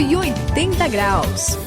180 graus.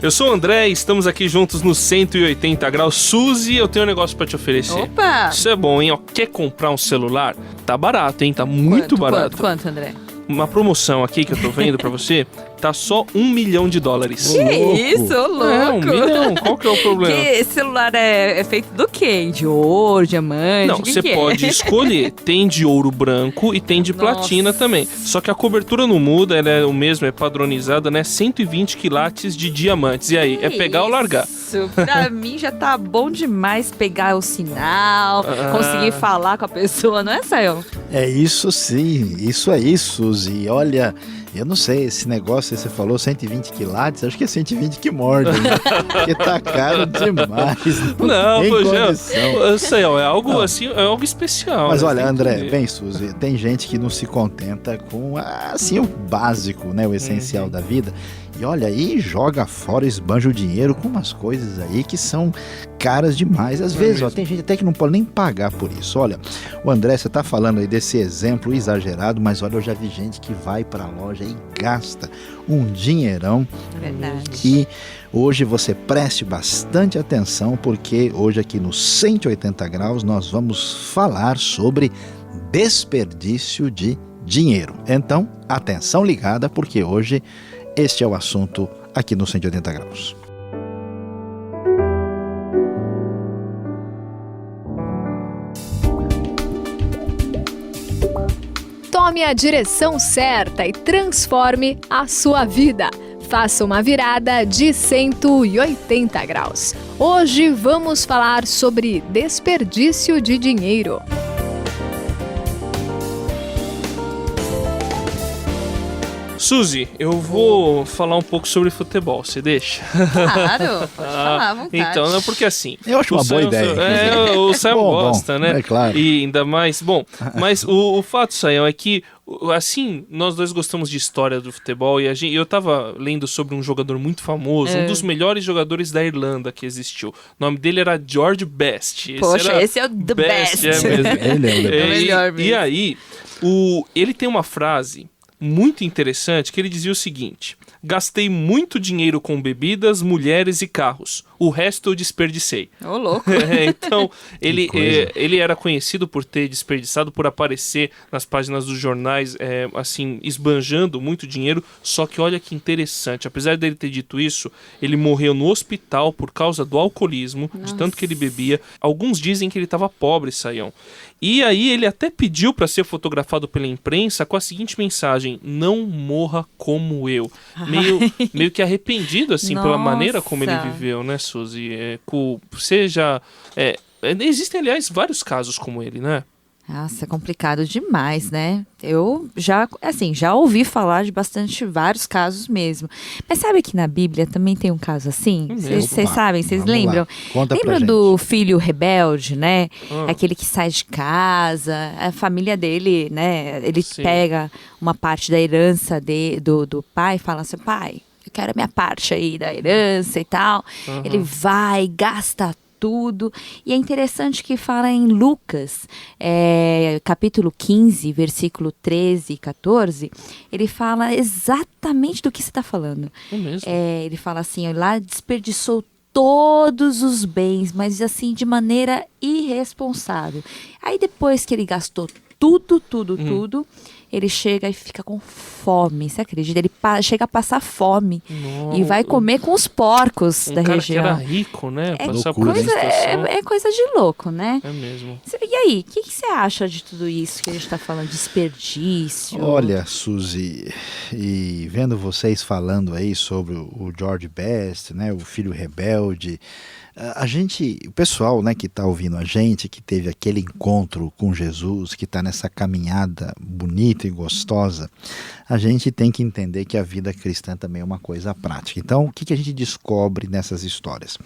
Eu sou o André e estamos aqui juntos no 180 graus. Suzy, eu tenho um negócio pra te oferecer. Opa! Isso é bom, hein? Ó, quer comprar um celular? Tá barato, hein? Tá muito barato. Quanto, André? Uma promoção aqui que eu tô vendo pra você, tá só $1 milhão. Que louco. isso, louco! É, $1 milhão. Qual que é o problema? Que esse celular é feito do quê? De ouro, diamante? Não, você pode escolher. Tem de ouro branco e tem de platina também. Só que a cobertura não muda, ela é o mesmo, é padronizada, né? 120 quilates de diamantes. E aí, é pegar ou largar? Isso, pra mim já tá bom demais pegar o sinal, conseguir falar com a pessoa, não é, Sayão? É isso sim, isso aí, Suzy. Olha, eu não sei, esse negócio aí você falou 120 quilates, acho que é 120 que morde, né? Porque tá caro demais. Não, tem poxa, condição. eu sei, ó, é algo Não. assim, é algo especial. Mas né? olha, Tem que André, entender. bem, Suzy, tem gente que não se contenta com, assim, o básico, né, o essencial da vida. E olha aí, joga fora, esbanja o dinheiro com umas coisas aí que são caras demais. Às vezes, ó, tem gente até que não pode nem pagar por isso. Olha, o André, você tá falando aí desse exemplo exagerado, mas olha, eu já vi gente que vai pra loja e gasta um dinheirão. Verdade. E hoje você preste bastante atenção, porque hoje aqui no 180 graus nós vamos falar sobre desperdício de dinheiro. Então, atenção ligada, porque hoje este é o assunto aqui no 180 graus. Tome a direção certa e transforme a sua vida. Faça uma virada de 180 graus. Hoje vamos falar sobre desperdício de dinheiro. Suzy, eu vou falar um pouco sobre futebol, você deixa? Claro, pode falar à vontade. Então, não, porque assim... Eu acho uma boa ideia. O Sayão Bom, gosta, né? é claro. E ainda mais... Bom, mas o fato, Sayão, é que, assim, nós dois gostamos de história do futebol e eu tava lendo sobre um jogador muito famoso, um dos melhores jogadores da Irlanda que existiu. O nome dele era George Best. Poxa, esse é o the best. É mesmo. Ele é o É o melhor mesmo. E aí, ele tem uma frase muito interessante que ele dizia o seguinte: gastei muito dinheiro com bebidas, mulheres e carros. O resto eu desperdicei. Ô, louco. Então, ele coisa. era conhecido por ter desperdiçado, por aparecer nas páginas dos jornais, assim, esbanjando muito dinheiro. Só que olha que interessante, apesar dele ter dito isso, ele morreu no hospital por causa do alcoolismo, de tanto que ele bebia. Alguns dizem que ele estava pobre, Sayão. E aí ele até pediu para ser fotografado pela imprensa com a seguinte mensagem: não morra como eu. Meio que arrependido, assim, pela maneira como ele Nossa. viveu, né, Suzy? Existem, aliás, vários casos como ele, né? Nossa, é complicado demais, né? Eu já ouvi falar de vários casos mesmo. Mas sabe que na Bíblia também tem um caso assim? Vocês Opa, sabem, vocês vamos lembram? lá. Conta pra Lembram gente. do filho rebelde, né? Aquele que sai de casa, a família dele, né? Ele Sim. pega uma parte da herança do pai e fala assim: pai, eu quero a minha parte aí da herança e tal. Ele vai, gasta tudo. E é interessante que fala em Lucas, capítulo 15, versículo 13 e 14, ele fala exatamente do que você está falando. É mesmo? Ele fala assim, ó, lá desperdiçou todos os bens, mas assim, de maneira irresponsável. Aí depois que ele gastou tudo, ele chega e fica com fome, você acredita? Ele chega a passar fome e vai comer com os porcos da cara região. que era rico, né? É Passar por essa situação. É coisa de louco, né? É mesmo. E aí, o que você acha de tudo isso que a gente está falando? Desperdício? Olha, Suzy, e vendo vocês falando aí sobre o George Best, né, o filho rebelde, o pessoal, né, que está ouvindo a gente, que teve aquele encontro com Jesus, que está nessa caminhada bonita e gostosa, a gente tem que entender que que a vida cristã também é uma coisa prática. Então, o que a gente descobre nessas histórias?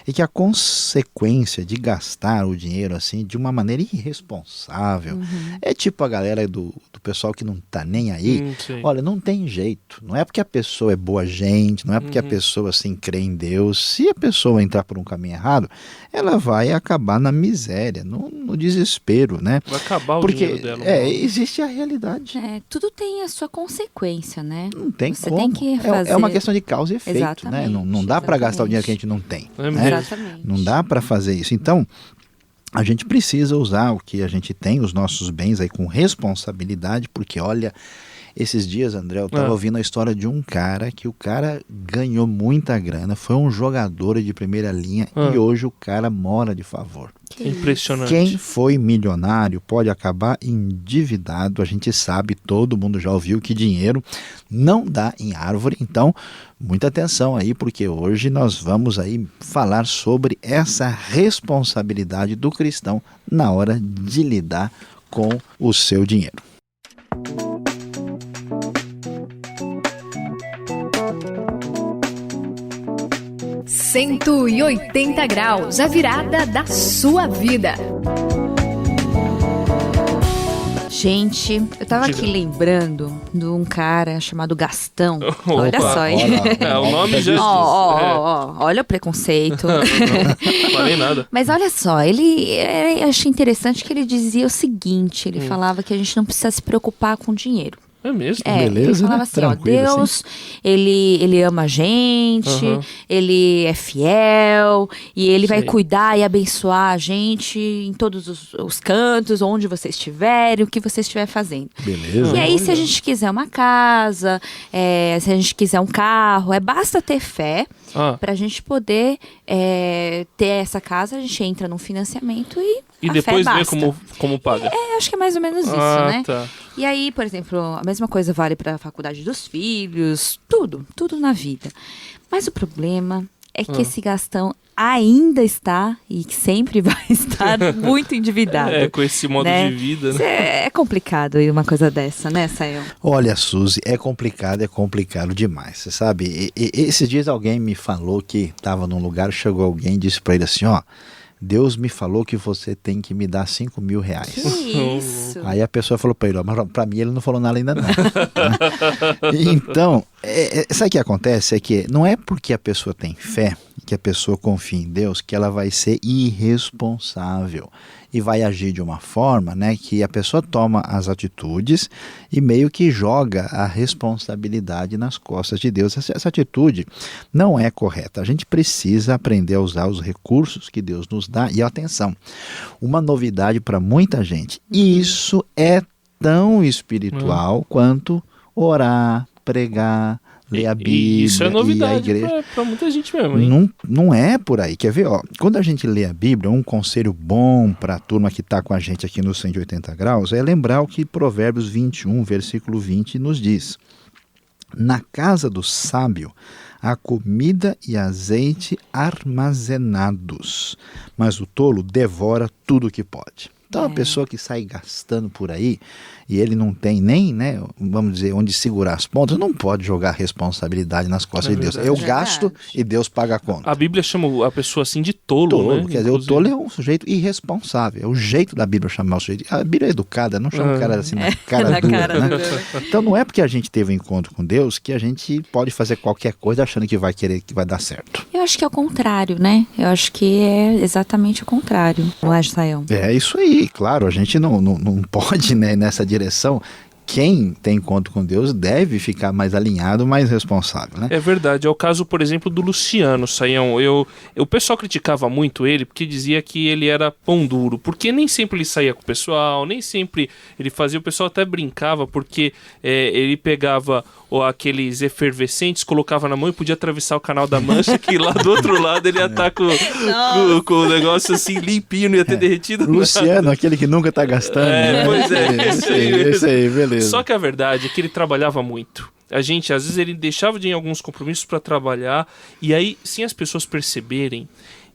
É que a consequência de gastar o dinheiro assim de uma maneira irresponsável é tipo a galera do pessoal que não tá nem aí. Olha, não tem jeito. Não é porque a pessoa é boa gente, não é porque a pessoa assim crê em Deus. Se a pessoa entrar por um caminho errado, ela vai acabar na miséria, no desespero, né? Vai acabar o Porque dinheiro dela. existe a realidade. Tudo tem a sua consequência, né? Não tem Você como. tem que fazer... É uma questão de causa e efeito, né? Exatamente, Não dá para gastar o dinheiro que a gente não tem. Né? Exatamente. Não dá para fazer isso. Então, a gente precisa usar o que a gente tem, os nossos bens aí com responsabilidade, porque olha, esses dias, André, eu estava ouvindo a história de um cara que o cara ganhou muita grana, foi um jogador de primeira linha e hoje o cara mora de favor. Impressionante. Quem foi milionário pode acabar endividado. A gente sabe, todo mundo já ouviu que dinheiro não dá em árvore. Então, muita atenção aí, porque hoje nós vamos aí falar sobre essa responsabilidade do cristão na hora de lidar com o seu dinheiro. Cento e 180 graus, a virada da sua vida. Gente, eu tava aqui lembrando de um cara chamado Gastão. Olha só, hein? O nome já diz. Olha o preconceito. Não falei nada. Mas olha só, eu achei interessante que ele dizia o seguinte, ele falava que a gente não precisa se preocupar com dinheiro. É mesmo? Beleza, ele falava né? assim, Tranquilo, Deus, ele ama a gente, ele é fiel, e ele vai cuidar e abençoar a gente em todos os cantos, onde você estiver, e o que você estiver fazendo. Beleza. E aí, se a gente quiser uma casa, se a gente quiser um carro, basta ter fé pra gente poder ter essa casa, a gente entra num financiamento e depois vê como paga. Acho que é mais ou menos isso, né? Tá. E aí, por exemplo, a mesma coisa vale para a faculdade dos filhos, tudo na vida. Mas o problema é que esse Gastão ainda está e que sempre vai estar muito endividado. Com esse modo de vida, né? É complicado uma coisa dessa, né, Sayão? Olha, Suzy, é complicado demais, você sabe? Esses dias alguém me falou que estava num lugar, chegou alguém e disse para ele assim, Deus me falou que você tem que me dar R$5.000. Que isso? Aí a pessoa falou para ele, mas para mim ele não falou nada ainda não. Então, sabe o que acontece? É que não é porque a pessoa tem fé, que a pessoa confia em Deus, que ela vai ser irresponsável e vai agir de uma forma, né, que a pessoa toma as atitudes e meio que joga a responsabilidade nas costas de Deus. Essa atitude não é correta. A gente precisa aprender a usar os recursos que Deus nos dá. E atenção, uma novidade para muita gente. Isso é tão espiritual quanto orar, pregar, ler a Bíblia. Isso é novidade para muita gente mesmo, hein? Não é por aí. Quer ver? Quando a gente lê a Bíblia, um conselho bom para a turma que está com a gente aqui no 180 graus é lembrar o que Provérbios 21, versículo 20 nos diz. Na casa do sábio há comida e azeite armazenados, mas o tolo devora tudo o que pode. Então, a pessoa que sai gastando por aí e ele não tem nem, né, vamos dizer, onde segurar as pontas, não pode jogar a responsabilidade nas costas de Deus. Eu gasto e Deus paga a conta. A Bíblia chama a pessoa assim de tolo, né? Quer dizer, o tolo é um sujeito irresponsável. É o jeito da Bíblia chamar o sujeito. A Bíblia é educada, não chama o cara assim na cara dura, né? Então, não é porque a gente teve um encontro com Deus que a gente pode fazer qualquer coisa achando que vai dar certo. Eu acho que é o contrário, né? Eu acho que é exatamente o contrário. Não é, Sayão? É isso aí, claro. A gente não pode, né, nessa direção. Quem tem encontro com Deus deve ficar mais alinhado, mais responsável, né? É verdade. É o caso, por exemplo, do Luciano, Sayão. O pessoal criticava muito ele porque dizia que ele era pão duro, porque nem sempre ele saía com o pessoal, nem sempre ele fazia. O pessoal até brincava porque ele pegava aqueles efervescentes, colocava na mão e podia atravessar o Canal da Mancha, que lá do outro lado ele ia estar com o negócio assim limpinho, não ia ter derretido nada. Luciano, aquele que nunca tá gastando. Né? Pois é. Esse aí, beleza. Só que a verdade é que ele trabalhava muito. A gente, às vezes, ele deixava de ir em alguns compromissos para trabalhar, e aí, sem as pessoas perceberem,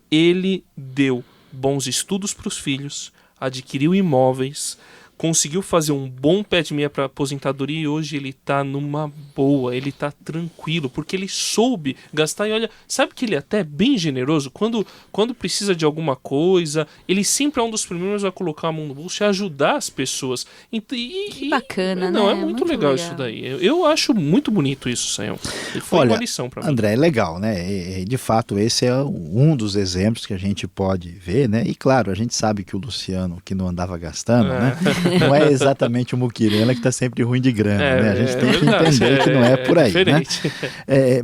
ele deu bons estudos para os filhos, adquiriu imóveis, conseguiu fazer um bom pé de meia para aposentadoria e hoje ele tá numa boa, ele tá tranquilo, porque ele soube gastar. E olha, sabe que ele é até bem generoso? Quando precisa de alguma coisa, ele sempre é um dos primeiros a colocar a mão no bolso e ajudar as pessoas. Que bacana, não, né? é muito legal isso daí. Eu acho muito bonito isso, Sayão. E foi uma lição para mim. André, é legal, né? De fato, esse é um dos exemplos que a gente pode ver, né? E claro, a gente sabe que o Luciano, que não andava gastando, né? Não é exatamente o Muquirana que está sempre ruim de grana, né? A gente tem que entender que não é por aí, né?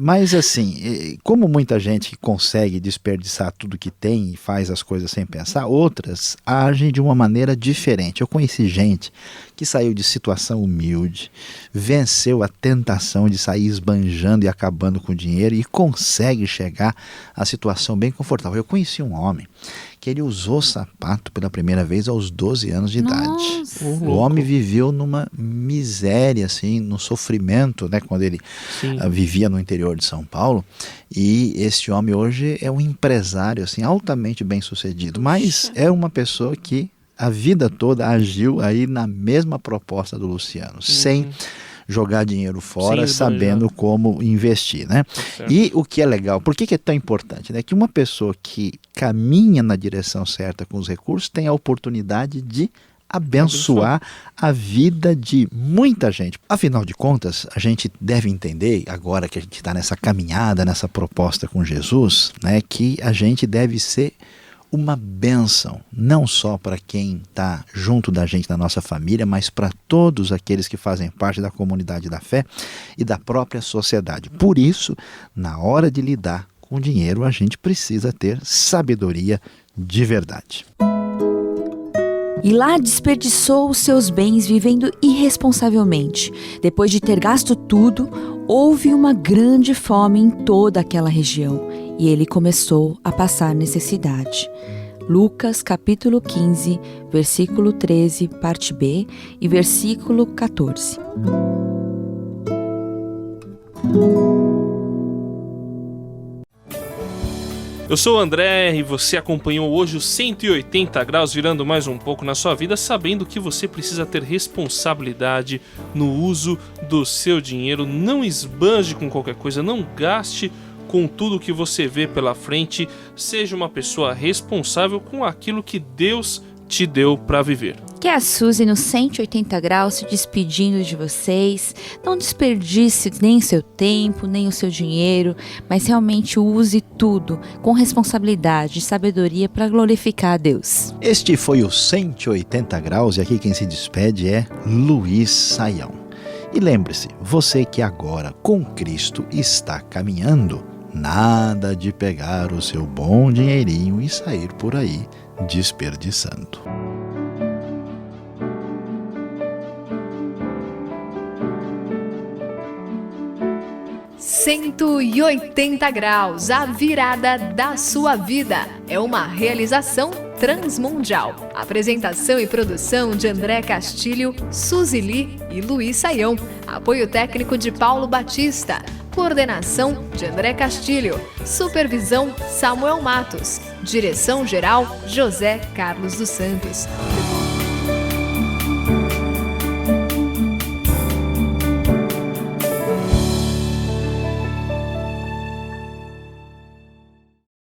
Mas assim, como muita gente consegue desperdiçar tudo que tem e faz as coisas sem pensar, outras agem de uma maneira diferente. Eu conheci gente que saiu de situação humilde, venceu a tentação de sair esbanjando e acabando com o dinheiro e consegue chegar à situação bem confortável. Eu conheci um homem que ele usou sapato pela primeira vez aos 12 anos de idade. O homem viveu numa miséria, assim, no sofrimento, né, quando ele vivia no interior de São Paulo. E esse homem hoje é um empresário, assim, altamente bem-sucedido, mas é uma pessoa que a vida toda agiu aí na mesma proposta do Luciano, sem jogar dinheiro fora, sabendo como investir, né? E o que é legal, por que é tão importante, né? Que uma pessoa que caminha na direção certa com os recursos tem a oportunidade de abençoar a vida de muita gente. Afinal de contas, a gente deve entender, agora que a gente está nessa caminhada, nessa proposta com Jesus, né? Que a gente deve ser uma bênção, não só para quem está junto da gente, na nossa família, mas para todos aqueles que fazem parte da comunidade da fé e da própria sociedade. Por isso, na hora de lidar com o dinheiro, a gente precisa ter sabedoria de verdade. E lá desperdiçou os seus bens vivendo irresponsavelmente. Depois de ter gasto tudo, houve uma grande fome em toda aquela região e ele começou a passar necessidade. Lucas capítulo 15, versículo 13, parte B e versículo 14. Eu sou o André e você acompanhou hoje os 180 graus, virando mais um pouco na sua vida, sabendo que você precisa ter responsabilidade no uso do seu dinheiro. Não esbanje com qualquer coisa, não gaste com tudo que você vê pela frente. Seja uma pessoa responsável com aquilo que Deus te deu para viver. Que é a Suzy no 180 graus se despedindo de vocês. Não desperdice nem o seu tempo, nem o seu dinheiro, mas realmente use tudo com responsabilidade e sabedoria para glorificar a Deus. Este foi o 180 graus e aqui quem se despede é Luiz Saião. E lembre-se, você que agora com Cristo está caminhando, nada de pegar o seu bom dinheirinho e sair por aí desperdiçando. ...180 graus, a virada da sua vida. É uma realização transmundial. Apresentação e produção de André Castilho, Suzy Lee e Luiz Saião. Apoio técnico de Paulo Batista. Coordenação de André Castilho. Supervisão Samuel Matos. Direção-geral José Carlos dos Santos.